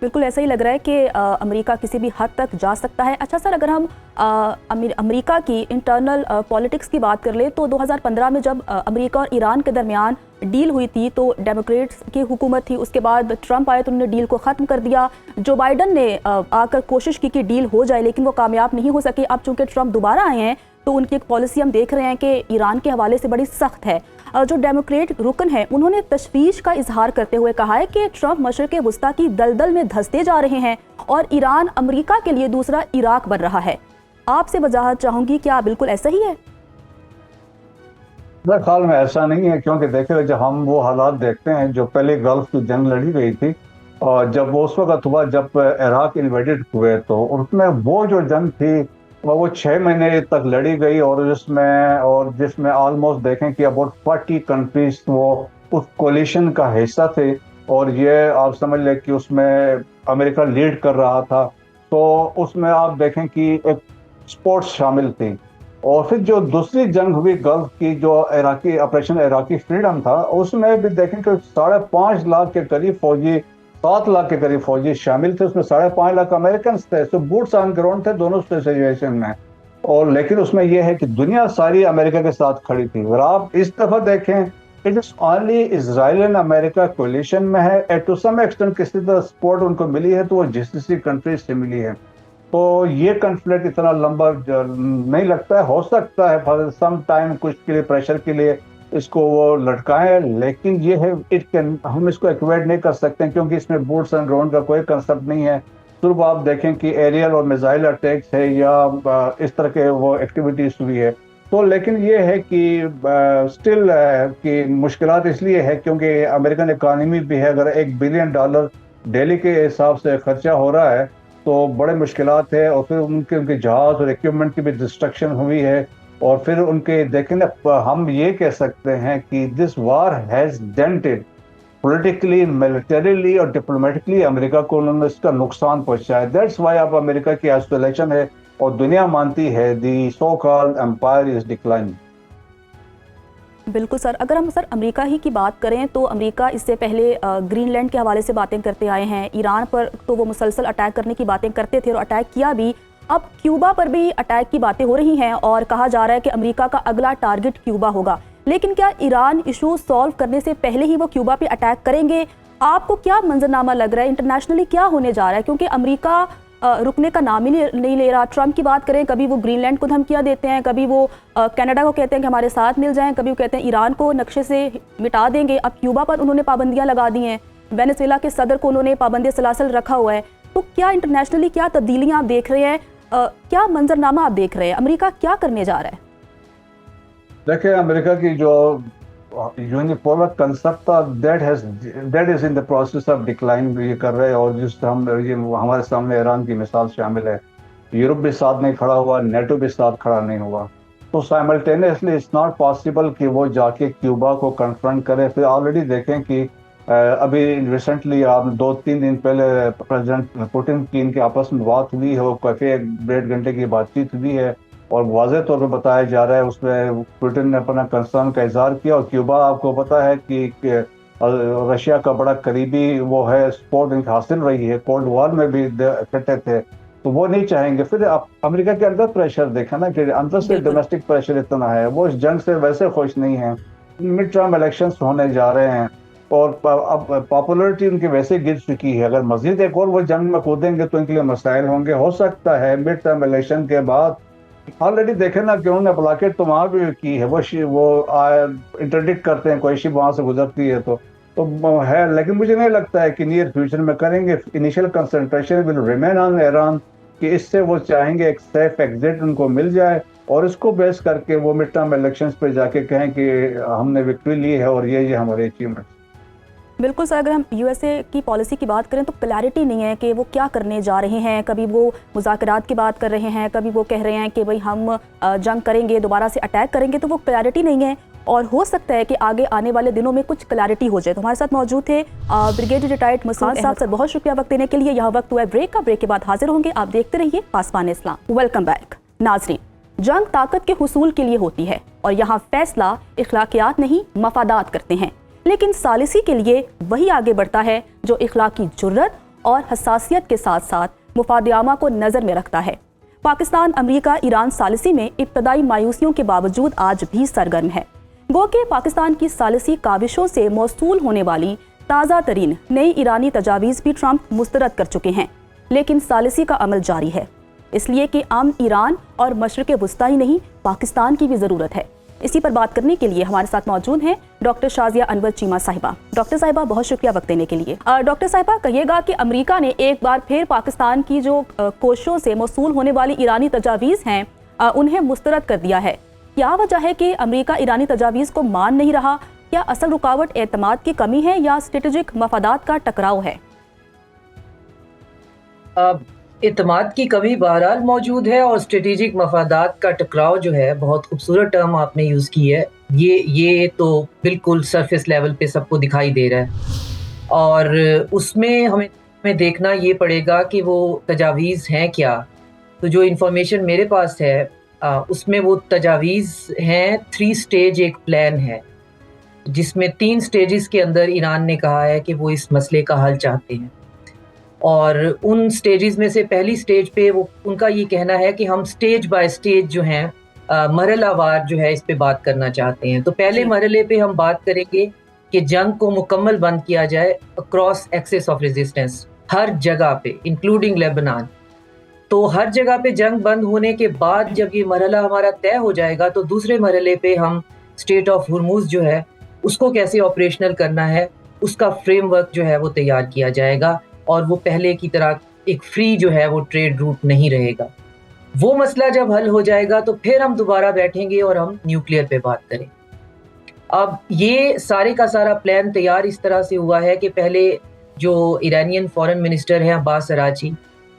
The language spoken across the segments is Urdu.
بالکل ایسا ہی لگ رہا ہے کہ امریکہ کسی بھی حد تک جا سکتا ہے. اچھا سر، اگر ہم امریکہ کی انٹرنل پالیٹکس کی بات کر لیں تو 2015 میں جب امریکہ اور ایران کے درمیان ڈیل ہوئی تھی تو ڈیموکریٹس کی حکومت تھی. اس کے بعد ٹرمپ آئے تو انہوں نے ڈیل کو ختم کر دیا. جو بائیڈن نے آ کر کوشش کی کہ ڈیل ہو جائے لیکن وہ کامیاب نہیں ہو سکی. اب چونکہ ٹرمپ دوبارہ آئے ہیں تو ان کی ایک پالیسی ہم دیکھ رہے ہیں کہ ایران کے حوالے سے بڑی سخت ہے. جو ڈیموکریٹ رکن ہیں انہوں نے تشویش کا اظہار کرتے ہوئے کہا ہے کہ ٹرمپ مشرق وسطیٰ کی دلدل میں دھنستے جا رہے ہیں اور ایران امریکہ کے لیے دوسرا عراق بن رہا ہے. آپ سے وضاحت چاہوں گی، کیا بالکل ایسا ہی ہے؟ میرے خیال میں ایسا نہیں ہے، کیونکہ دیکھیں جب ہم وہ حالات دیکھتے ہیں جو پہلے گلف کی جنگ لڑی گئی تھی اور جب وہ اس وقت ہوا جب عراق انویڈڈ ہوئے تو اس میں وہ جو جنگ تھی وہ 6 مہینے تک لڑی گئی اور جس میں آلموسٹ دیکھیں کہ اباؤٹ 40 کنٹریز وہ اس کولیشن کا حصہ تھے اور یہ آپ سمجھ لیں کہ اس میں امریکہ لیڈ کر رہا تھا. تو اس میں آپ دیکھیں کہ ایک سپورٹس شامل تھی. اور پھر جو دوسری جنگ ہوئی گلف کی جو آپریشن عراقی فریڈم تھا، اس میں بھی دیکھیں کہ 5.5 لاکھ کے قریب فوجی 7 لاکھ کے قریب فوجی شامل تھے. اس میں 5.5 لاکھ امریکنز تھے. سو بوٹس آن گراؤنڈ تھے دونوں سچویشن میں. اور لیکن اس میں یہ ہے کہ دنیا ساری امریکہ کے ساتھ کھڑی تھی. اور آپ اس دفعہ دیکھیں it is only Israel and America coalition میں ہے. ٹو سم ایکسٹینٹ کسی طرح سپورٹ ان کو ملی ہے تو وہ جس کنٹریز سے ملی ہے. تو یہ کنفلکٹ اتنا لمبا نہیں لگتا ہے. ہو سکتا ہے فار سم ٹائم کچھ کے لیے پریشر کے لیے اس کو وہ لٹکائیں، لیکن یہ ہے ہم اس کو ایکویٹ نہیں کر سکتے کیونکہ اس میں بوٹس آن گراؤنڈ کا کوئی کنسپٹ نہیں ہے. صرف آپ دیکھیں کہ ایریل اور میزائل اٹیکس ہے یا اس طرح کے وہ ایکٹیویٹیز ہوئی ہے. تو لیکن یہ ہے کہ اسٹل کی مشکلات اس لیے ہے کیونکہ امریکن اکانومی بھی ہے. اگر $1 بلین ڈیلی کے حساب سے خرچہ ہو رہا ہے تو بڑے مشکلات ہے. اور پھر ان کے جہاز اور ایکوپمنٹ کی بھی ڈسٹرکشن ہوئی ہے. اور پھر ان کے دیکھیں نا، ہم یہ کہہ سکتے ہیں کہ دس وار ہیز ڈینٹڈ پولیٹیکلی، ملیٹریلی اور ڈپلومیٹکلی امریکہ کو انہوں نے اس کا نقصان پہنچا ہے. دیٹس وائی اب امریکہ کی آئسولیشن ہے اور دنیا مانتی ہے دی سو کالڈ امپائر از ڈکلائننگ. بالکل سر، اگر ہم امریکہ ہی کی بات کریں تو امریکہ اس سے پہلے گرین لینڈ کے حوالے سے باتیں کرتے آئے ہیں. ایران پر تو وہ مسلسل اٹیک کرنے کی باتیں کرتے تھے اور اٹیک کیا بھی. اب کیوبا پر بھی اٹیک کی باتیں ہو رہی ہیں اور کہا جا رہا ہے کہ امریکہ کا اگلا ٹارگٹ کیوبا ہوگا. لیکن کیا ایران ایشو سالو کرنے سے پہلے ہی وہ کیوبا پہ اٹیک کریں گے؟ آپ کو کیا منظرنامہ لگ رہا ہے؟ انٹرنیشنلی کیا ہونے جا رہا ہے؟ کیونکہ امریکہ رکنے کا نام ہی نہیں لے رہا. ٹرمپ کی بات کریں، کبھی وہ گرین لینڈ کو دھمکیاں دیتے ہیں، کبھی وہ کینیڈا کو کہتے ہیں کہ ہمارے ساتھ مل جائیں، کبھی وہ کہتے ہیں ایران کو نقشے سے مٹا دیں گے. اب کیوبا پر انہوں نے پابندیاں لگا دی ہیں. وینیزویلا کے صدر کو انہوں نے پابندی سلاسل رکھا ہوا ہے. تو کیا انٹرنیشنلی کیا تبدیلیاں آپ دیکھ رہے ہیں؟ کیا منظرنامہ آپ دیکھ رہے ہیں؟ امریکہ کیا کرنے جا رہا ہے؟ دیکھیں، امریکہ کی جو یونیپولر کنسپٹ تھا that is in the process of decline یہ کر رہے ہیں. اور جس ہمارے سامنے ایران کی مثال شامل ہے. یورپ بھی ساتھ نہیں کھڑا ہوا، نیٹو بھی ساتھ کھڑا نہیں ہوا. تو سائملٹینیسلی اٹس ناٹ پاسبل کہ وہ جا کے کیوبا کو کنفرنٹ کرے. پھر آلریڈی دیکھیں کہ ابھی ریسنٹلی آپ 2-3 دن پہلے پریزیڈنٹ پوٹن کی ان کے آپس میں بات ہوئی ہے. وہ کافی 1.5 گھنٹے کی بات چیت ہوئی ہے اور واضح طور پہ بتایا جا رہا ہے اس میں پوٹن نے اپنا کنسرن کا اظہار کیا. اور کیوبا آپ کو پتا ہے کہ رشیا کا بڑا قریبی وہ ہے، سپورٹ حاصل رہی ہے. کولڈ وار میں بھی اکٹھے تھے تو وہ نہیں چاہیں گے. پھر امریکہ کے اندر پریشر دیکھا نا کہ اندر سے ڈومیسٹک پریشر اتنا ہے. وہ اس جنگ سے ویسے خوش نہیں ہیں. مڈ ٹرم الیکشنز ہونے جا رہے ہیں اور اب پاپولرٹی ان کی ویسے گر چکی ہے. اگر مزید ایک اور وہ جنگ میں کودیں گے تو ان کے لیے مسائل ہوں گے. ہو سکتا ہے مڈ ٹرم الیکشن کے بعد آلریڈی دیکھیں نا کہ انہوں نے بلاکٹ تو وہاں بھی کی ہے. وہ انٹرڈکٹ کرتے ہیں کوئی شپ وہاں سے گزرتی ہے تو ہے. لیکن مجھے نہیں لگتا ہے کہ نیئر فیوچر میں کریں گے. Initial concentration will remain on Iran کہ اس سے وہ چاہیں گے ایک سیف ایگزٹ ان کو مل جائے اور اس کو بیس کر کے وہ مڈ ٹرم الیکشنز پہ جا کے کہیں کہ ہم نے وکٹری لی ہے اور یہ ہمارے اچیومنٹ. بالکل سر، اگر ہم یو ایس اے کی پالیسی کی بات کریں تو کلیئرٹی نہیں ہے کہ وہ کیا کرنے جا رہے ہیں. کبھی وہ مذاکرات کی بات کر رہے ہیں، کبھی وہ کہہ رہے ہیں کہ بھئی ہم جنگ کریں گے، دوبارہ سے اٹیک کریں گے. تو وہ کلیئرٹی نہیں ہے اور ہو سکتا ہے کہ آگے آنے والے دنوں میں کچھ کلیئرٹی ہو جائے. تو ہمارے ساتھ موجود تھے بریگیڈیئر ریٹائرڈ مسعود صاحب. سر بہت شکریہ وقت دینے کے لیے. یہاں وقت ہوا ہے بریک کا. بریک کے بعد حاضر ہوں گے. آپ دیکھتے رہیے پاسبان اسلام. Welcome back. ناظرین، جنگ طاقت کے حصول کے لیے ہوتی ہے اور یہاں فیصلہ اخلاقیات نہیں مفادات کرتے ہیں. لیکن ثالثی کے لیے وہی آگے بڑھتا ہے جو اخلاقی جرت اور حساسیت کے ساتھ ساتھ مفاد عامہ کو نظر میں رکھتا ہے۔ پاکستان امریکہ ایران ثالثی میں ابتدائی مایوسیوں کے باوجود آج بھی سرگرم ہے۔ گو کہ پاکستان کی ثالثی کاوشوں سے موصول ہونے والی تازہ ترین نئی ایرانی تجاویز بھی ٹرمپ مسترد کر چکے ہیں، لیکن ثالثی کا عمل جاری ہے، اس لیے کہ امن ایران اور مشرق وسطی ہی نہیں، پاکستان کی بھی ضرورت ہے۔ اسی پر بات کرنے کے لیے ہمارے ساتھ موجود ہیں ڈاکٹر شازیہ انور چیمہ صاحبہ۔ ڈاکٹر صاحبہ بہت شکریہ وقت دینے کے لیے۔ ڈاکٹر صاحبہ کہیے گا کہ امریکہ نے ایک بار پھر پاکستان کی جو کوششوں سے موصول ہونے والی ایرانی تجاویز ہیں انہیں مسترد کر دیا ہے، کیا وجہ ہے کہ امریکہ ایرانی تجاویز کو مان نہیں رہا؟ کیا اصل رکاوٹ اعتماد کی کمی ہے یا اسٹریٹجک مفادات کا ٹکراؤ ہے؟ اعتماد کی کمی بہرحال موجود ہے اور اسٹریٹجک مفادات کا ٹکراؤ جو ہے، بہت خوبصورت ٹرم آپ نے یوز کی ہے، یہ تو بالکل سرفیس لیول پہ سب کو دکھائی دے رہا ہے، اور اس میں ہمیں دیکھنا یہ پڑے گا کہ وہ تجاویز ہیں کیا۔ تو جو انفارمیشن میرے پاس ہے اس میں وہ تجاویز ہیں 3 سٹیج ایک پلان ہے، جس میں 3 سٹیجز کے اندر ایران نے کہا ہے کہ وہ اس مسئلے کا حل چاہتے ہیں، اور ان سٹیجز میں سے پہلی سٹیج پہ وہ ان کا یہ کہنا ہے کہ ہم سٹیج بائی سٹیج جو ہیں مرحلہ وار جو ہے اس پہ بات کرنا چاہتے ہیں۔ تو پہلے مرحلے پہ ہم بات کریں گے کہ جنگ کو مکمل بند کیا جائے اکراس ایکسس آف ریزسٹنس، ہر جگہ پہ انکلوڈنگ لیبنان۔ تو ہر جگہ پہ جنگ بند ہونے کے بعد جب یہ مرحلہ ہمارا طے ہو جائے گا تو دوسرے مرحلے پہ ہم اسٹریٹ آف ہرموز جو ہے اس کو کیسے آپریشنل کرنا ہے، اس کا فریم ورک جو ہے وہ تیار کیا جائے گا، اور وہ پہلے کی طرح ایک فری جو ہے وہ ٹریڈ روٹ نہیں رہے گا۔ وہ مسئلہ جب حل ہو جائے گا تو پھر ہم دوبارہ بیٹھیں گے اور ہم نیوکلیئر پہ بات کریں۔ اب یہ سارے کا سارا پلان تیار اس طرح سے ہوا ہے کہ پہلے جو ایرانین فورن منسٹر ہیں عباس اراغچی،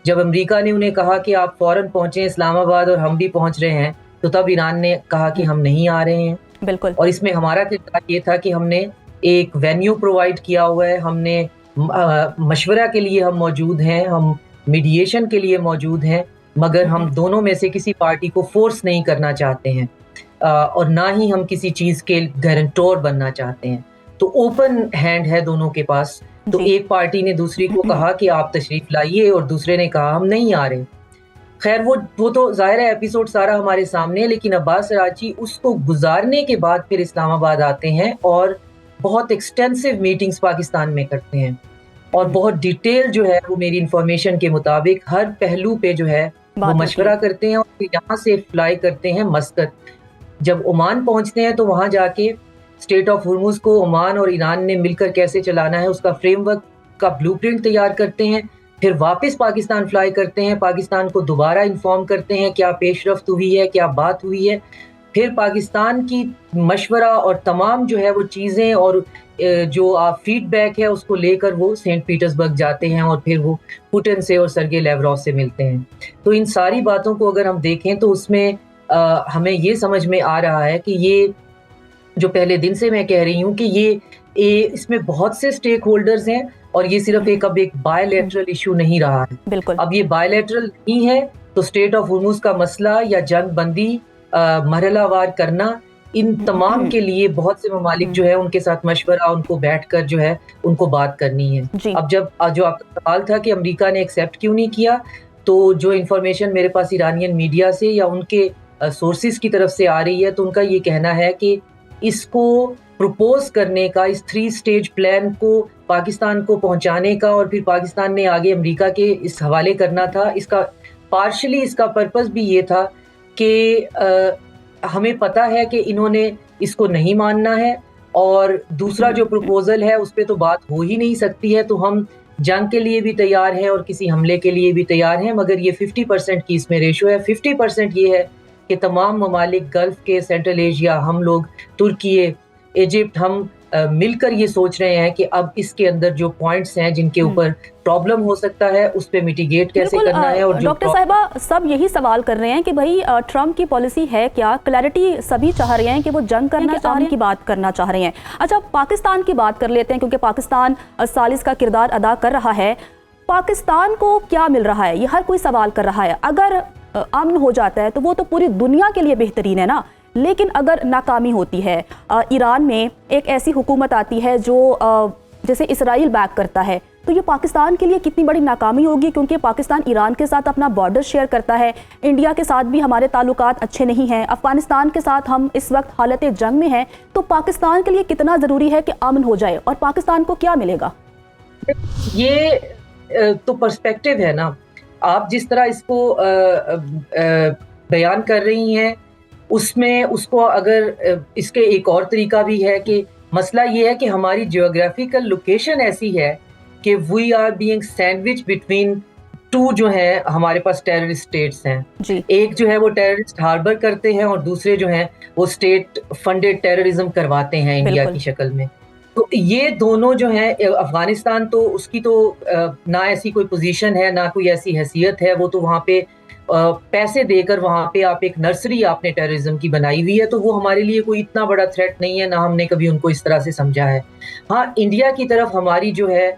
جب امریکہ نے انہیں کہا کہ آپ فوراً پہنچیں اسلام آباد اور ہم بھی پہنچ رہے ہیں، تو تب ایران نے کہا کہ ہم نہیں آ رہے ہیں۔ بالکل، اور اس میں ہمارا کردار یہ تھا کہ ہم نے ایک وینیو پرووائڈ کیا ہوا ہے، ہم نے مشورہ کے لیے ہم موجود ہیں، ہم میڈیشن کے لیے موجود ہیں، مگر ہم دونوں میں سے کسی پارٹی کو فورس نہیں کرنا چاہتے ہیں، اور نہ ہی ہم کسی چیز کے گارنٹور بننا چاہتے ہیں۔ تو اوپن ہینڈ ہے دونوں کے پاس۔ تو ایک پارٹی نے دوسری کو کہا کہ آپ تشریف لائیے اور دوسرے نے کہا ہم نہیں آ رہے۔ خیر وہ تو ظاہر ہے ایپیسوڈ سارا ہمارے سامنے ہے، لیکن عباس اراغچی اس کو گزارنے کے بعد پھر اسلام آباد آتے ہیں اور بہت ایکسٹینسو میٹنگز پاکستان میں کرتے ہیں، اور بہت ڈیٹیل جو ہے وہ میری انفارمیشن کے مطابق ہر پہلو پہ جو ہے وہ مشورہ کرتے ہیں، اور پھر یہاں سے فلائی کرتے ہیں مسقط۔ جب عمان پہنچتے ہیں تو وہاں جا کے اسٹیٹ آف ہرموز کو عمان اور ایران نے مل کر کیسے چلانا ہے اس کا فریم ورک کا بلو پرنٹ تیار کرتے ہیں، پھر واپس پاکستان فلائی کرتے ہیں، پاکستان کو دوبارہ انفارم کرتے ہیں کیا پیش رفت ہوئی ہے، کیا بات ہوئی ہے، پھر پاکستان کی مشورہ اور تمام جو ہے وہ چیزیں اور جو فیڈ بیک ہے اس کو لے کر وہ سینٹ پیٹرز برگ جاتے ہیں، اور پھر وہ پوٹن سے اور سرگے لیوروف سے ملتے ہیں۔ تو ان ساری باتوں کو اگر ہم دیکھیں تو اس میں ہمیں یہ سمجھ میں آ رہا ہے کہ یہ جو پہلے دن سے میں کہہ رہی ہوں کہ یہ اس میں بہت سے سٹیک ہولڈرز ہیں، اور یہ صرف اب ایک بائی لیٹرل ایشو نہیں رہا ہے۔ بالکل، اب یہ بائی لیٹرل نہیں ہے تو اسٹیٹ آف ہرموز کا مسئلہ یا جنگ بندی مرحلہ وار کرنا، ان تمام کے لیے بہت سے ممالک جو ہے ان کے ساتھ مشورہ، ان کو بیٹھ کر جو ہے ان کو بات کرنی ہے۔ اب جو آپ کا سوال تھا کہ امریکہ نے ایکسیپٹ کیوں نہیں کیا، تو جو انفارمیشن میرے پاس ایرانین میڈیا سے یا ان کے سورسز کی طرف سے آ رہی ہے، تو ان کا یہ کہنا ہے کہ اس کو پروپوز کرنے کا، اس 3 سٹیج پلان کو پاکستان کو پہنچانے کا اور پھر پاکستان نے آگے امریکہ کے اس حوالے کرنا تھا، اس کا پارشلی اس کا پرپس بھی یہ تھا کہ ہمیں پتہ ہے کہ انہوں نے اس کو نہیں ماننا ہے، اور دوسرا جو پروپوزل ہے اس پہ تو بات ہو ہی نہیں سکتی ہے، تو ہم جنگ کے لیے بھی تیار ہیں اور کسی حملے کے لیے بھی تیار ہیں، مگر یہ 50% کی اس میں ریشو ہے۔ 50% یہ ہے کہ تمام ممالک گلف کے، سینٹرل ایشیا، ہم لوگ ترکی، ایجپٹ، ہم مل کر یہ سوچ رہے ہیں کہ اب اس کے اندر جو پوائنٹس ہیں جن کے اوپر پرابلم ہو سکتا ہے اس پہ میٹیگیٹ کیسے کرنا ہے۔ اور ڈاکٹر صاحبہ سب یہی سوال کر رہے ہیں کہ بھائی ٹرمپ کی پالیسی ہے کیا؟ کلیئرٹی سبھی چاہ رہے ہیں کہ وہ جنگ کرنا چاہ رہے ہیں، کی بات کرنا چاہ رہے ہیں۔ اچھا، پاکستان کی بات کر لیتے ہیں، کیونکہ پاکستان ثالث کا کردار ادا کر رہا ہے۔ پاکستان کو کیا مل رہا ہے؟ یہ ہر کوئی سوال کر رہا ہے۔ اگر امن ہو جاتا ہے تو وہ تو پوری دنیا کے لیے بہترین ہے نا، لیکن اگر ناکامی ہوتی ہے، ایران میں ایک ایسی حکومت آتی ہے جو جیسے اسرائیل بیک کرتا ہے، تو یہ پاکستان کے لیے کتنی بڑی ناکامی ہوگی، کیونکہ پاکستان ایران کے ساتھ اپنا بارڈر شیئر کرتا ہے، انڈیا کے ساتھ بھی ہمارے تعلقات اچھے نہیں ہیں، افغانستان کے ساتھ ہم اس وقت حالت جنگ میں ہیں. تو پاکستان کے لیے کتنا ضروری ہے کہ امن ہو جائے، اور پاکستان کو کیا ملے گا؟ یہ تو پرسپیکٹیو ہے نا. آپ جس طرح اس کو بیان کر رہی ہیں اس میں اس کو اگر اس کے ایک اور طریقہ بھی ہے کہ مسئلہ یہ ہے کہ ہماری جیوگرافیکل لوکیشن ایسی ہے کہ we are being sandwiched between two جو ہیں ہمارے پاس ٹیررسٹ اسٹیٹس ہیں. جی. ایک جو ہے وہ ٹیررسٹ ہاربر کرتے ہیں اور دوسرے جو ہیں وہ اسٹیٹ فنڈیڈ ٹیررزم کرواتے ہیں انڈیا کی شکل میں. تو یہ دونوں جو ہیں، افغانستان تو اس کی تو نہ ایسی کوئی پوزیشن ہے، نہ کوئی ایسی حیثیت ہے. وہ تو وہاں پہ پیسے دے کر وہاں پہ آپ ایک نرسری آپ نے ٹیررزم کی بنائی ہوئی ہے، تو وہ ہمارے لیے کوئی اتنا بڑا تھریٹ نہیں ہے، نہ ہم نے کبھی ان کو اس طرح سے سمجھا ہے. ہاں، انڈیا کی طرف ہماری جو ہے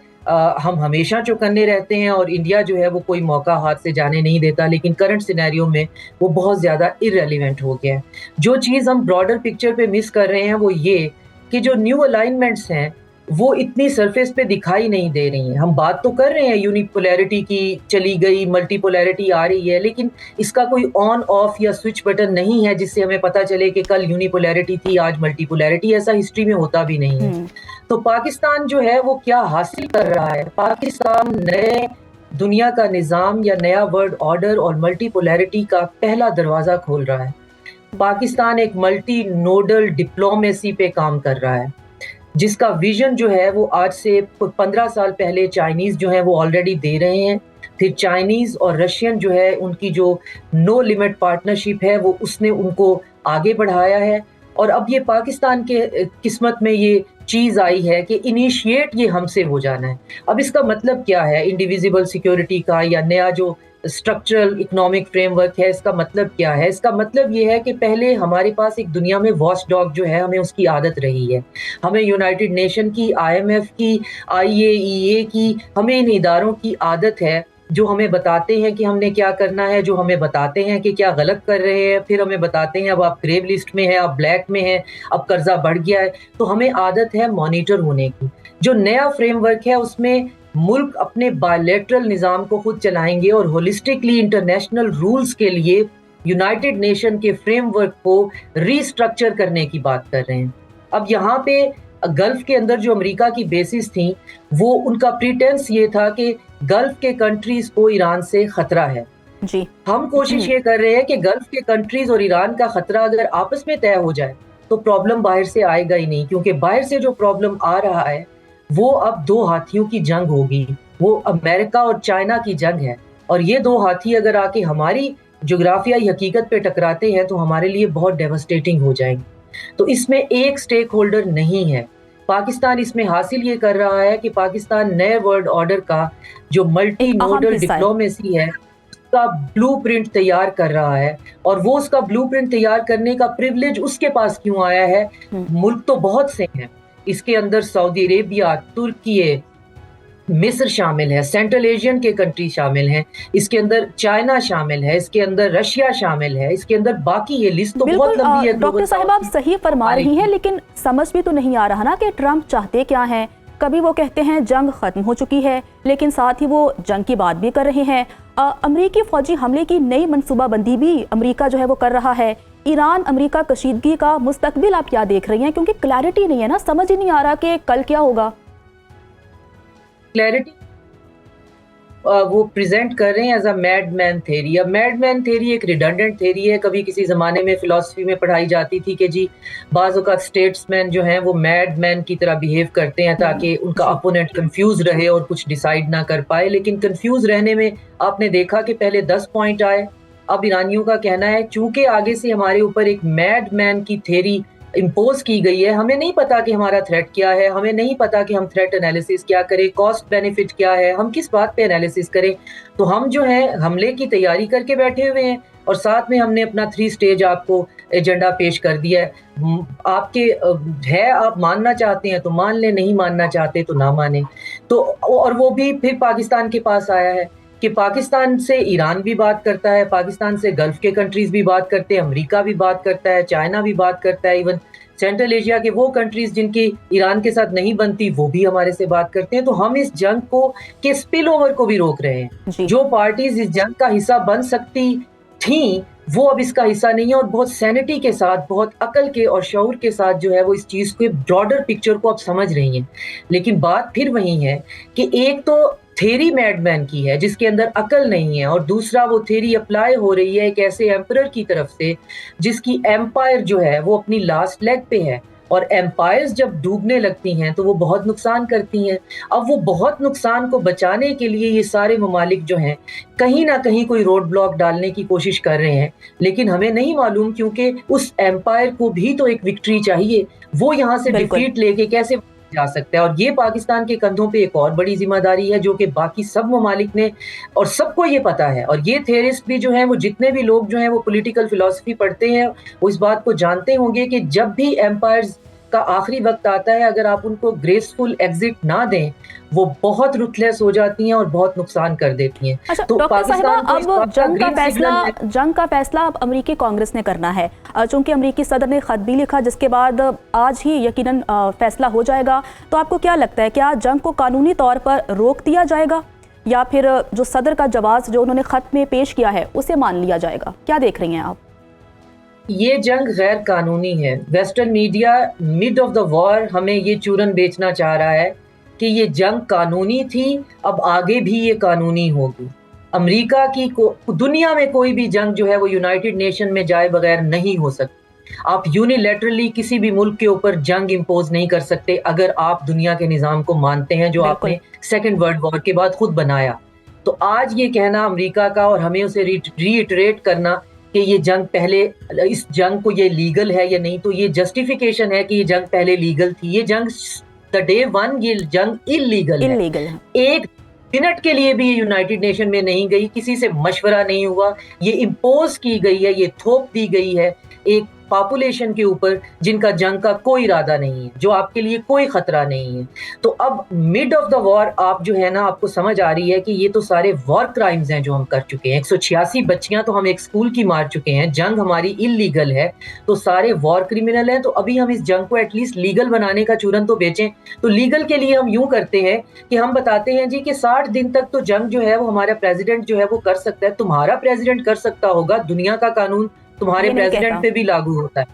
ہم ہمیشہ چوکنے رہتے ہیں اور انڈیا جو ہے وہ کوئی موقع ہاتھ سے جانے نہیں دیتا، لیکن کرنٹ سینیریو میں وہ بہت زیادہ ارریلیونٹ ہو گیا ہے. جو چیز ہم براڈر پکچر پہ مس کر رہے ہیں وہ یہ کہ جو نیو الائنمنٹس ہیں وہ اتنی سرفیس پہ دکھائی نہیں دے رہی ہیں. ہم بات تو کر رہے ہیں یونیپولیرٹی کی، چلی گئی ملٹی پولیرٹی آ رہی ہے، لیکن اس کا کوئی آن آف یا سوئچ بٹن نہیں ہے جس سے ہمیں پتہ چلے کہ کل یونیپولیرٹی تھی آج ملٹی پولیرٹی. ایسا ہسٹری میں ہوتا بھی نہیں ہے. تو پاکستان جو ہے وہ کیا حاصل کر رہا ہے؟ پاکستان نئے دنیا کا نظام یا نیا ورلڈ آرڈر اور ملٹی پولیرٹی کا پہلا دروازہ کھول رہا ہے. پاکستان ایک ملٹی نوڈل ڈپلومیسی پہ کام کر رہا ہے جس کا ویژن جو ہے وہ آج سے 15 سال پہلے چائنیز جو ہیں وہ آلریڈی دے رہے ہیں. پھر چائنیز اور رشین جو ہے ان کی جو نو لیمٹ پارٹنرشپ ہے وہ اس نے ان کو آگے بڑھایا ہے. اور اب یہ پاکستان کے قسمت میں یہ چیز آئی ہے کہ انیشیٹ یہ ہم سے ہو جانا ہے. اب اس کا مطلب کیا ہے انڈیویزیبل سیکیورٹی کا یا نیا جو اسٹرکچرل اکنامک فریم ورک ہے، اس کا مطلب کیا ہے؟ اس کا مطلب یہ ہے کہ پہلے ہمارے پاس ایک دنیا میں واچ ڈاگ جو ہے ہمیں اس کی عادت رہی ہے. ہمیں یونائٹڈ نیشن کی، IMF کی، IAEA کی، ہمیں ان اداروں کی عادت ہے جو ہمیں بتاتے ہیں کہ ہم نے کیا کرنا ہے، جو ہمیں بتاتے ہیں کہ کیا غلط کر رہے ہیں، پھر ہمیں بتاتے ہیں اب آپ گریو لسٹ میں ہیں، آپ بلیک میں ہیں، اب قرضہ بڑھ گیا ہے. تو ہمیں عادت ہے مانیٹر ہونے کی. جو نیا فریم ورک ہے اس میں ملک اپنے بائیلیٹرل نظام کو خود چلائیں گے اور ہولسٹکلی انٹرنیشنل رولز کے لیے یونائٹڈ نیشن کے فریم ورک کو ری اسٹرکچر کرنے کی بات کر رہے ہیں. اب یہاں پہ گلف کے اندر جو امریکہ کی بیسز تھیں وہ ان کا پریٹینس یہ تھا کہ گلف کے کنٹریز کو ایران سے خطرہ ہے. جی. ہم کوشش یہ کر رہے ہیں کہ گلف کے کنٹریز اور ایران کا خطرہ اگر آپس میں طے ہو جائے تو پرابلم باہر سے آئے گا ہی نہیں، کیونکہ باہر سے جو پرابلم آ رہا ہے وہ اب دو ہاتھیوں کی جنگ ہوگی. وہ امریکہ اور چائنا کی جنگ ہے، اور یہ دو ہاتھی اگر آ کے ہماری جغرافیائی حقیقت پہ ٹکراتے ہیں تو ہمارے لیے بہت ڈیواسٹیٹنگ ہو جائیں گے. تو اس میں ایک سٹیک ہولڈر نہیں ہے. پاکستان اس میں حاصل یہ کر رہا ہے کہ پاکستان نئے ورلڈ آرڈر کا جو ملٹی نوڈل ڈپلومیسی ہے اس کا بلو پرنٹ تیار کر رہا ہے. اور وہ اس کا بلو پرنٹ تیار کرنے کا پریولیج اس کے پاس کیوں آیا ہے؟ ملک تو بہت سے ہیں، اس کے اندر سعودی عربیہ، ترکی، مصر شامل ہے، سینٹرل ایشین کے کنٹری شامل ہیں، اس کے اندر چائنا شامل ہے، اس کے اندر رشیا شامل ہے، اس کے اندر باقی یہ لسٹ تو بہت لمبی ہے. ڈاکٹر صاحب آپ صحیح فرما رہی ہیں، لیکن سمجھ بھی تو نہیں آ رہا نا کہ ٹرمپ چاہتے کیا ہیں. کبھی وہ کہتے ہیں جنگ ختم ہو چکی ہے، لیکن ساتھ ہی وہ جنگ کی بات بھی کر رہے ہیں. امریکی فوجی حملے کی نئی منصوبہ بندی بھی امریکہ جو ہے وہ کر رہا ہے. ایران امریکہ کشیدگی کا مستقبل آپ کیا دیکھ رہی ہیں؟ کیونکہ کلیئرٹی نہیں ہے نا، سمجھ ہی نہیں آ رہا کہ کل کیا ہوگا. کلیئرٹی وہ پریزنٹ کر رہے ہیں as a madman theory. اب میڈ مین تھیری ایک ریڈنڈنٹ تھیری ہے. کبھی کسی زمانے میں فلسفی میں پڑھائی جاتی تھی کہ جی بعض اوقات اسٹیٹس مین جو ہیں وہ میڈ مین کی طرح بیہیو کرتے ہیں تاکہ ان کا اپوننٹ کنفیوز رہے اور کچھ ڈیسائیڈ نہ کر پائے. لیکن کنفیوز رہنے میں آپ نے دیکھا کہ پہلے 10 پوائنٹ آئے. اب ایرانیوں کا کہنا ہے چونکہ آگے سے ہمارے اوپر ایک میڈ مین کی تھیری امپوز کی گئی ہے، ہمیں نہیں پتا کہ ہمارا تھریٹ کیا ہے، ہمیں نہیں پتا کہ ہم تھریٹ انالیسس کیا کریں، کاسٹ بینیفٹ کیا ہے، ہم کس بات پہ انالیسس کریں. تو ہم جو ہیں حملے کی تیاری کر کے بیٹھے ہوئے ہیں اور ساتھ میں ہم نے اپنا 3 سٹیج آپ کو ایجنڈا پیش کر دیا ہے. آپ کے ہے، آپ ماننا چاہتے ہیں تو مان لیں، نہیں ماننا چاہتے تو نہ مانیں. تو اور وہ بھی پھر پاکستان کے پاس آیا ہے. کہ پاکستان سے ایران بھی بات کرتا ہے, پاکستان سے گلف کے کنٹریز بھی بات کرتے ہیں, امریکہ بھی بات کرتا ہے, چائنا بھی بات کرتا ہے, ایون سینٹرل ایشیا کے وہ کنٹریز جن کی ایران کے ساتھ نہیں بنتی وہ بھی ہمارے سے بات کرتے ہیں. تو ہم اس جنگ کو کے اسپل اوور کو بھی روک رہے ہیں. جو پارٹیز اس جنگ کا حصہ بن سکتی تھیں وہ اب اس کا حصہ نہیں ہے, اور بہت سینٹی کے ساتھ, بہت عقل کے اور شعور کے ساتھ جو ہے وہ اس چیز کے براڈر پکچر کو اب سمجھ رہی ہیں. لیکن بات پھر وہی ہے کہ ایک تو تھیری میڈ مین کی ہے جس کے اندر عقل نہیں ہے, اور دوسرا وہ تھیری اپلائی ہو رہی ہے ایک ایسے ایمپرر کی طرف سے جس کی ایمپائر جو ہے وہ اپنی لاسٹ لیگ پہ ہے, اور ایمپائرز جب ڈوبنے لگتی ہیں تو وہ بہت نقصان کرتی ہیں. اب وہ بہت نقصان کو بچانے کے لیے یہ سارے ممالک جو ہیں کہیں نہ کہیں کوئی روڈ بلاک ڈالنے کی کوشش کر رہے ہیں, لیکن ہمیں نہیں معلوم کیونکہ اس ایمپائر کو بھی تو ایک وکٹری چاہیے, وہ یہاں سے ڈیفیٹ لے کے کیسے جا سکتا ہے. اور یہ پاکستان کے کندھوں پہ ایک اور بڑی ذمہ داری ہے جو کہ باقی سب ممالک نے, اور سب کو یہ پتا ہے, اور یہ تھیورسٹ بھی جو ہیں وہ جتنے بھی لوگ جو ہیں وہ پولیٹیکل فلسفی پڑھتے ہیں وہ اس بات کو جانتے ہوں گے کہ جب بھی ایمپائرز کا آخری وقت آتا ہے اگر آپ ان کو گریسفل ایگزٹ نہ دیں وہ بہت رuthless ہو جاتی ہیں اور بہت نقصان کر دیتی ہیں. تو ڈاکٹر صاحبہ اب جنگ کا فیصلہ اب امریکی کانگریس نے کرنا ہے, چونکہ امریکی صدر نے خط بھی لکھا جس کے بعد آج ہی یقیناً فیصلہ ہو جائے گا. تو آپ کو کیا لگتا ہے, کیا جنگ کو قانونی طور پر روک دیا جائے گا یا پھر جو صدر کا جواز جو انہوں نے خط میں پیش کیا ہے اسے مان لیا جائے گا؟ کیا دیکھ رہی ہیں آپ؟ یہ جنگ غیر قانونی ہے. Western media mid of the war ہمیں یہ چورن بیچنا چاہ رہا ہے کہ یہ جنگ قانونی تھی, اب آگے بھی یہ قانونی ہوگی. امریکہ کی دنیا میں کوئی بھی جنگ جو ہے وہ یونائٹڈ نیشن میں جائے بغیر نہیں ہو سکتی. آپ یونیلیٹرلی کسی بھی ملک کے اوپر جنگ امپوز نہیں کر سکتے اگر آپ دنیا کے نظام کو مانتے ہیں جو آپ نے سیکنڈ ورلڈ وار کے بعد خود بنایا. تو آج یہ کہنا امریکہ کا اور ہمیں اسے ریٹریٹ کرنا کہ یہ جنگ پہلے, اس جنگ کو یہ لیگل ہے یا نہیں, تو یہ جسٹیفیکیشن ہے کہ یہ جنگ پہلے لیگل تھی. یہ جنگ دا ڈے ون یہ جنگ انلیگل ہے. ایک منٹ کے لیے بھی یہ یونائٹڈ نیشن میں نہیں گئی, کسی سے مشورہ نہیں ہوا, یہ امپوز کی گئی ہے, یہ تھوپ دی گئی ہے ایک پاپولیشن کے اوپر جن کا جنگ کا کوئی ارادہ نہیں ہے, جو آپ کے لیے کوئی خطرہ نہیں ہے. تو اب مڈ آف دا وار آپ جو ہے نا آپ کو سمجھ آ رہی ہے کہ یہ تو سارے وار کرائمز ہیں جو ہم کر چکے ہیں. 186 بچیاں تو ہم ایک اسکول کی مار چکے ہیں, جنگ ہماری انلیگل ہے, تو سارے وار کرمنل ہیں. تو ابھی ہم اس جنگ کو ایٹ لیسٹ لیگل بنانے کا چورن تو بیچیں. تو لیگل کے لیے ہم یوں کرتے ہیں کہ ہم بتاتے ہیں جی کہ 60 دن تک تو جنگ جو ہے وہ ہمارا پریزیڈنٹ جو ہے وہ کر سکتا ہے. تمہارا پریزیڈنٹ کر سکتا ہوگا, دنیا کا قانون تمہارے پریزیڈنٹ پہ بھی لاگو ہوتا ہے.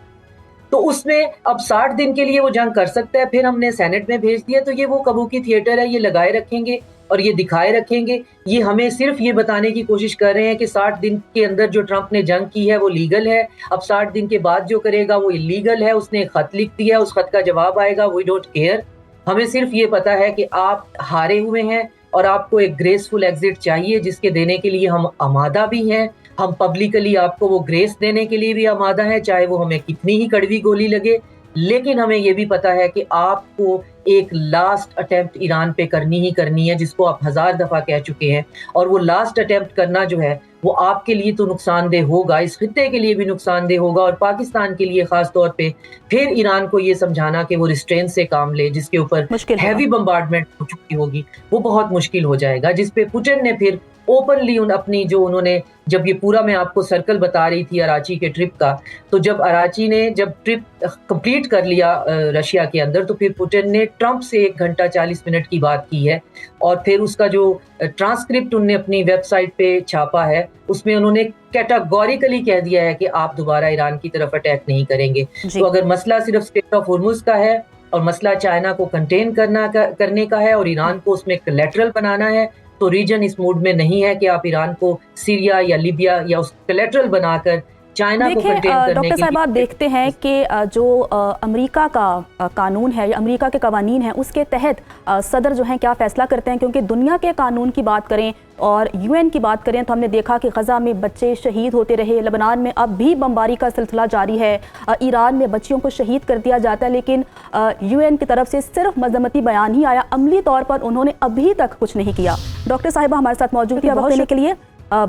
تو اس میں اب 60 دن کے لیے وہ جنگ کر سکتا ہے. پھر ہم نے سینٹ میں بھیج دیا, تو یہ وہ کبوکی تھیٹر ہے, یہ لگائے رکھیں گے اور یہ دکھائے رکھیں گے. یہ ہمیں صرف یہ بتانے کی کوشش کر رہے ہیں کہ 60 دن کے اندر جو ٹرمپ نے جنگ کی ہے وہ لیگل ہے, اب 60 دن کے بعد جو کرے گا وہ انلیگل ہے. اس نے خط لکھ دیا, اس خط کا جواب آئے گا, وی ڈونٹ کیئر. ہمیں صرف یہ پتا ہے کہ آپ ہارے ہوئے ہیں اور آپ کو ایک گریسفل ایگزٹ چاہیے جس کے دینے کے لیے ہم آمادہ بھی ہیں. ہم پبلکلی آپ کو وہ گریس دینے کے لیے بھی آمادہ ہیں, چاہے وہ ہمیں کتنی ہی کڑوی گولی لگے. لیکن ہمیں یہ بھی پتا ہے کہ آپ کو ایک لاسٹ اٹیمپٹ ایران پہ کرنی ہی کرنی ہے, جس کو آپ 1000 دفعہ کہہ چکے ہیں. اور وہ لاسٹ اٹیمپٹ کرنا جو ہے وہ آپ کے لیے تو نقصان دہ ہوگا, اس خطے کے لیے بھی نقصان دہ ہوگا, اور پاکستان کے لیے خاص طور پہ پھر ایران کو یہ سمجھانا کہ وہ ریسٹرین سے کام لے, جس کے اوپر ہیوی بمبارڈمنٹ ہو چکی ہوگی, وہ بہت مشکل ہو جائے گا. جس پہ پوٹن نے پھر اوپنلی اپنی جو انہوں نے جب یہ پورا میں آپ کو سرکل بتا رہی تھی اراچی کے ٹرپ کا, تو جب اراچی نے جب ٹرپ کمپلیٹ کر لیا رشیا کے اندر, تو پھر پوٹن نے ٹرمپ سے 1 گھنٹہ 40 منٹ کی بات کی ہے, اور پھر اس کا جو ٹرانسکرپٹ انہوں نے اپنی ویب سائٹ پہ چھاپا ہے اس میں انہوں نے کیٹاگوریکلی کہہ دیا ہے کہ آپ دوبارہ ایران کی طرف اٹیک نہیں کریں گے. تو اگر مسئلہ صرف اسٹریٹ آف ہورمز کا ہے اور مسئلہ چائنا کو کنٹین کرنے کا ہے اور ایران کو اس میں کولیٹرل بنانا ہے, تو ریجن اس موڈ میں نہیں ہے کہ آپ ایران کو سیریا یا لیبیا یا اس کولیٹرل بنا کر چائنا کو کنٹین کرنے ڈاکٹر صاحب آپ دیکھتے ہیں کہ جو امریکہ کا قانون ہے یا امریکہ کے قوانین ہیں اس کے تحت صدر جو ہیں کیا فیصلہ کرتے ہیں, کیونکہ دنیا کے قانون کی بات کریں اور UN کی بات کریں تو ہم نے دیکھا کہ غزہ میں بچے شہید ہوتے رہے, لبنان میں اب بھی بمباری کا سلسلہ جاری ہے, ایران میں بچیوں کو شہید کر دیا جاتا ہے, لیکن UN کی طرف سے صرف مذمتی بیان ہی آیا, عملی طور پر انہوں نے ابھی تک کچھ نہیں کیا. ڈاکٹر صاحبہ ہمارے ساتھ موجود ہے وقت دینے کے لیے.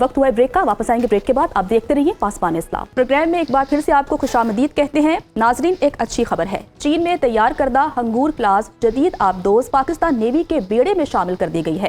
وقت ہوا ہے بریک کا, واپس آئیں گے بریک کے بعد. آپ دیکھتے رہیے پاسبان اسلام. پروگرام میں ایک بار پھر سے آپ کو خوش آمدید کہتے ہیں. ناظرین ایک اچھی خبر ہے, چین میں تیار کردہ ہنگور کلاس جدید آبدوز پاکستان نیوی کے بیڑے میں شامل کر دی گئی ہے.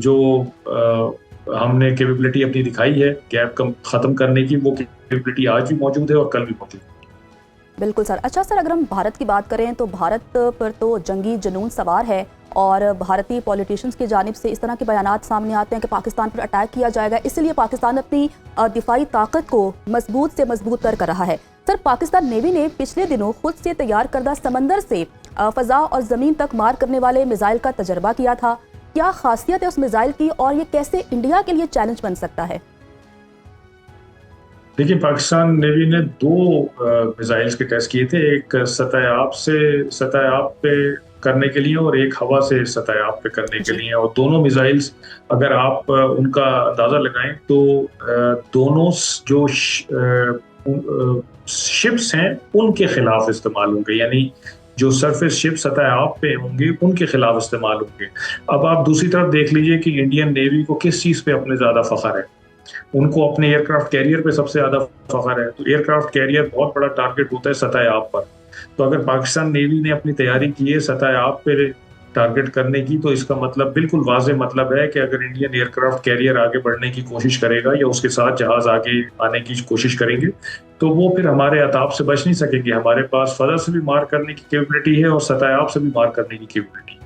جو ہم نے کیپیبلٹی اپنی دکھائی ہے گیپ ختم کرنے کی، وہ کیپیبلٹی آج بھی موجود ہے اور کل بھی موجود ہے۔ بالکل سر۔ اچھا سر، اگر ہم بھارت کی بات کریں تو بھارت پر تو جنگی جنون سوار ہے، اور بھارتی پولیٹیشنز کی جانب سے اس طرح کے بیانات سامنے آتے ہیں کہ پاکستان پر اٹیک کیا جائے گا، اس لیے پاکستان اپنی دفاعی طاقت کو مضبوط سے مضبوط تر کر رہا ہے۔ سر، پاکستان نیوی نے پچھلے دنوں خود سے تیار کردہ سمندر سے فضا اور زمین تک مار کرنے والے میزائل کا تجربہ کیا تھا۔ کیا خاصیت ہے اس میزائل کی، اور یہ کیسے انڈیا کے لیے چیلنج بن سکتا ہے؟ دیکھیے، پاکستان نیوی نے 2 میزائلز کے ٹیسٹ کیے تھے، ایک سطح آپ پہ کرنے کے لیے اور ایک ہوا سے سطح آپ پہ کرنے کے لیے، اور دونوں میزائلز اگر آپ ان کا اندازہ لگائیں تو دونوں جو شپس ہیں ان کے خلاف استعمال ہوں گے، یعنی جو سرفیس شپ سطح آپ پہ ہوں گے ان کے خلاف استعمال ہوں گے۔ اب آپ دوسری طرف دیکھ لیجئے کہ انڈین نیوی کو کس چیز پہ اپنے زیادہ فخر ہے۔ ان کو اپنے ایئر کرافٹ کیریئر پہ سب سے زیادہ فخر ہے، تو ایئر کرافٹ کیریئر بہت بڑا ٹارگٹ ہوتا ہے سطح آپ پر۔ تو اگر پاکستان نیوی نے اپنی تیاری کی ہے سطح آپ پہ ٹارگٹ کرنے کی، تو اس کا مطلب بالکل واضح مطلب ہے کہ اگر انڈین ایئر کرافٹ کیریئر آگے بڑھنے کی کوشش کرے گا یا اس کے ساتھ جہاز آگے آنے کی کوشش کریں گے تو وہ پھر ہمارے عطاب سے بچ نہیں سکیں گے۔ ہمارے پاس فضا سے بھی مار کرنے کی کیپیبلٹی ہے اور سطح آپ سے بھی مار کرنے کی کیپیبلٹی ہے۔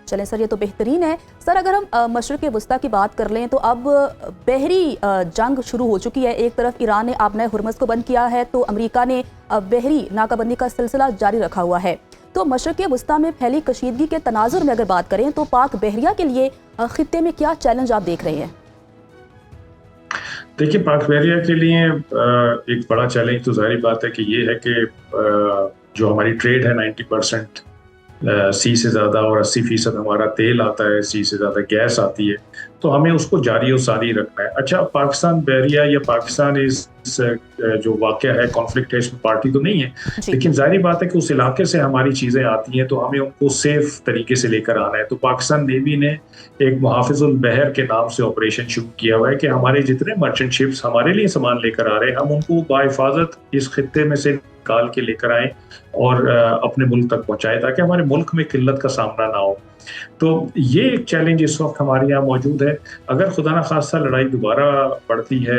چلیں سر، یہ تو بہترین ہے۔ سر، اگر ہم مشرق وسطیٰ کی بات کر لیں تو اب بحری جنگ شروع ہو چکی ہے۔ ایک طرف ایران نے آبنۂ ہرمز کو بند کیا ہے تو امریکہ نے بحری ناکہ بندی کا سلسلہ جاری رکھا ہوا ہے۔ تو مشرق وسطیٰ میں پھیلی کشیدگی کے تناظر میں اگر بات کریں تو پاک بحریہ کے لیے خطے میں کیا چیلنج آپ دیکھ رہے ہیں؟ دیکھیے، پاک بحریہ کے لیے ایک بڑا چیلنج تو ظاہری بات ہے کہ یہ ہے کہ جو ہماری ٹریڈ ہے 90% سی سے زیادہ اور 80% ہمارا تیل آتا ہے، سی سے زیادہ گیس آتی ہے، تو ہمیں اس کو جاری و ساری رکھنا ہے۔ اچھا، پاکستان بحریہ یا پاکستان جو واقعہ ہے کانفلکٹ ہے، اس میں پارٹی تو نہیں ہے، لیکن ظاہری بات ہے کہ اس علاقے سے ہماری چیزیں آتی ہیں تو ہمیں ان کو سیف طریقے سے لے کر آنا ہے۔ تو پاکستان نیوی نے ایک محافظ البحر کے نام سے آپریشن شروع کیا ہوا ہے کہ ہمارے جتنے مرچنٹ شپس ہمارے لیے سامان لے کر آ رہے ہیں، ہم ان کو بحفاظت اس خطے میں سے نکال کے لے کر آئیں اور اپنے ملک تک پہنچائے تاکہ ہمارے ملک میں قلت کا سامنا نہ ہو۔ تو یہ ایک چیلنج اس وقت ہمارے یہاں موجود ہے۔ اگر خدا نخواستہ لڑائی دوبارہ بڑھتی ہے،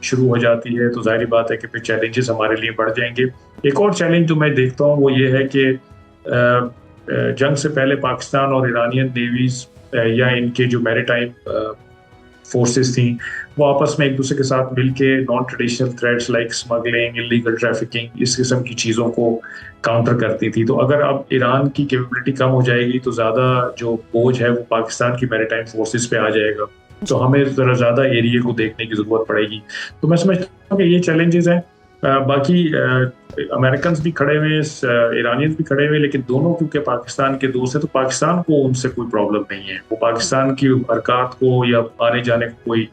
شروع ہو جاتی ہے، تو ظاہری بات ہے کہ پھر چیلنجز ہمارے لیے بڑھ جائیں گے۔ ایک اور چیلنج جو میں دیکھتا ہوں وہ یہ ہے کہ جنگ سے پہلے پاکستان اور ایرانین نیویز یا ان کے جو میری ٹائم فورسز تھیں وہ آپس میں ایک دوسرے کے ساتھ مل کے non traditional threats like smuggling, illegal trafficking, اس قسم کی چیزوں کو کاؤنٹر کرتی تھی۔ تو اگر اب ایران کی کیپیبلٹی کم ہو جائے گی تو زیادہ جو بوجھ ہے وہ پاکستان کی میری ٹائم فورسز پہ آ جائے گا، تو ہمیں ذرا زیادہ ایریے کو دیکھنے کی ضرورت پڑے گی۔ تو میں سمجھتا ہوں کہ یہ چیلنجز ہیں۔ باقی امریکنز بھی کھڑے ہوئے، ایرانیز بھی کھڑے ہوئے، لیکن دونوں کیونکہ پاکستان کے دوست ہیں تو پاکستان کو ان سے کوئی پرابلم نہیں ہے۔ وہ پاکستان کی حرکات کو یا آنے جانے کو کوئی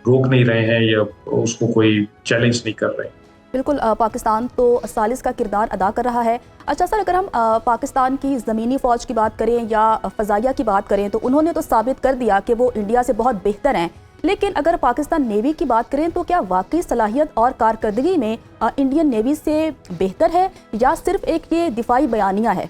روک نہیں رہے ہیں یا اس کو کوئی چیلنج نہیں کر رہے ہیں۔ بالکل، پاکستان تو ثالث کا کردار ادا کر رہا ہے۔ اچھا سر، اگر ہم پاکستان کی زمینی فوج کی بات کریں یا فضائیہ کی بات کریں تو انہوں نے تو ثابت کر دیا کہ وہ انڈیا سے بہت بہتر ہیں، لیکن اگر پاکستان نیوی کی بات کریں تو کیا واقعی صلاحیت اور کارکردگی میں انڈین نیوی سے بہتر ہے یا صرف ایک یہ دفاعی بیانیہ ہے؟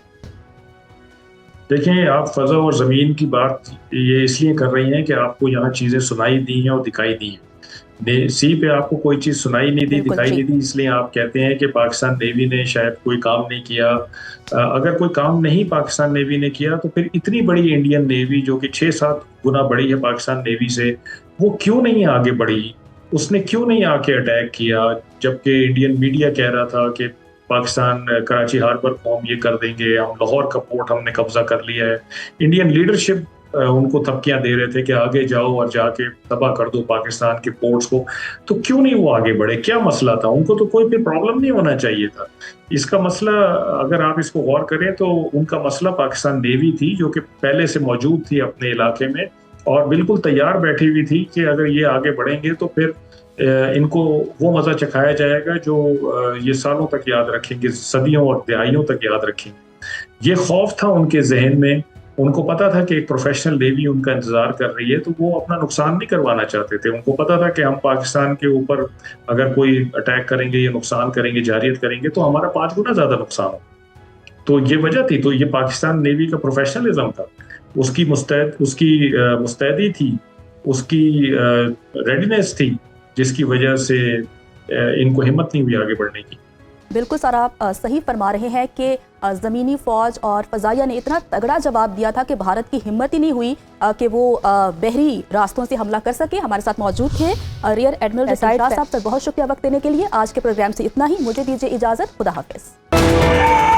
دیکھیں، آپ فضا اور زمین کی بات یہ اس لیے کر رہی ہیں کہ آپ کو یہاں چیزیں سنائی دی ہیں اور دکھائی دی ہیں۔ سی پہ آپ کو کوئی چیز سنائی نہیں دی، دکھائی نہیں دی، اس لیے آپ کہتے ہیں کہ پاکستان نیوی نے شاید کوئی کام نہیں کیا۔ اگر کوئی کام نہیں پاکستان نیوی نے کیا تو پھر اتنی بڑی انڈین نیوی جو کہ 6-7 گنا بڑی ہے پاکستان نیوی سے، وہ کیوں نہیں آگے بڑھی؟ اس نے کیوں نہیں آ کے اٹیک کیا؟ جبکہ انڈین میڈیا کہہ رہا تھا کہ پاکستان کراچی ہاربر کو ہم یہ کر دیں گے، ہم لاہور کا پورٹ ہم نے قبضہ کر لیا ہے۔ انڈین لیڈرشپ ان کو دھمکیاں دے رہے تھے کہ آگے جاؤ اور جا کے تباہ کر دو پاکستان کے پورٹس کو، تو کیوں نہیں وہ آگے بڑھے؟ کیا مسئلہ تھا؟ ان کو تو کوئی بھی پرابلم نہیں ہونا چاہیے تھا۔ اس کا مسئلہ اگر آپ اس کو غور کریں تو ان کا مسئلہ پاکستان نیوی تھی جو کہ پہلے سے موجود تھی اپنے علاقے میں اور بالکل تیار بیٹھی ہوئی تھی کہ اگر یہ آگے بڑھیں گے تو پھر ان کو وہ مزہ چکھایا جائے گا جو یہ سالوں تک یاد رکھیں گے، صدیوں اور دہائیوں تک یاد رکھیں گے۔ یہ خوف تھا ان کے ذہن میں، ان کو پتا تھا کہ ایک پروفیشنل نیوی ان کا انتظار کر رہی ہے، تو وہ اپنا نقصان نہیں کروانا چاہتے تھے۔ ان کو پتا تھا کہ ہم پاکستان کے اوپر اگر کوئی اٹیک کریں گے یا نقصان کریں گے، جارحیت کریں گے تو ہمارا 5 گنا زیادہ نقصان ہو۔ تو یہ وجہ تھی، تو یہ پاکستان نیوی کا پروفیشنلزم تھا۔ اس کی مستعدی تھی، اس کی ریڈینس تھی، جس کی وجہ سے ان کو ہمت نہیں ہوئی آگے بڑھنے کی۔ بالکل سر، آپ صحیح فرما رہے ہیں کہ زمینی فوج اور فضائیہ نے اتنا تگڑا جواب دیا تھا کہ بھارت کی ہمت ہی نہیں ہوئی کہ وہ بحری راستوں سے حملہ کر سکے۔ ہمارے ساتھ موجود تھے ریئر ایڈمرل ریٹائرڈ صاحب، سر بہت شکریہ وقت دینے کے لیے۔ آج کے پروگرام سے اتنا ہی، مجھے دیجیے اجازت، خدا حافظ۔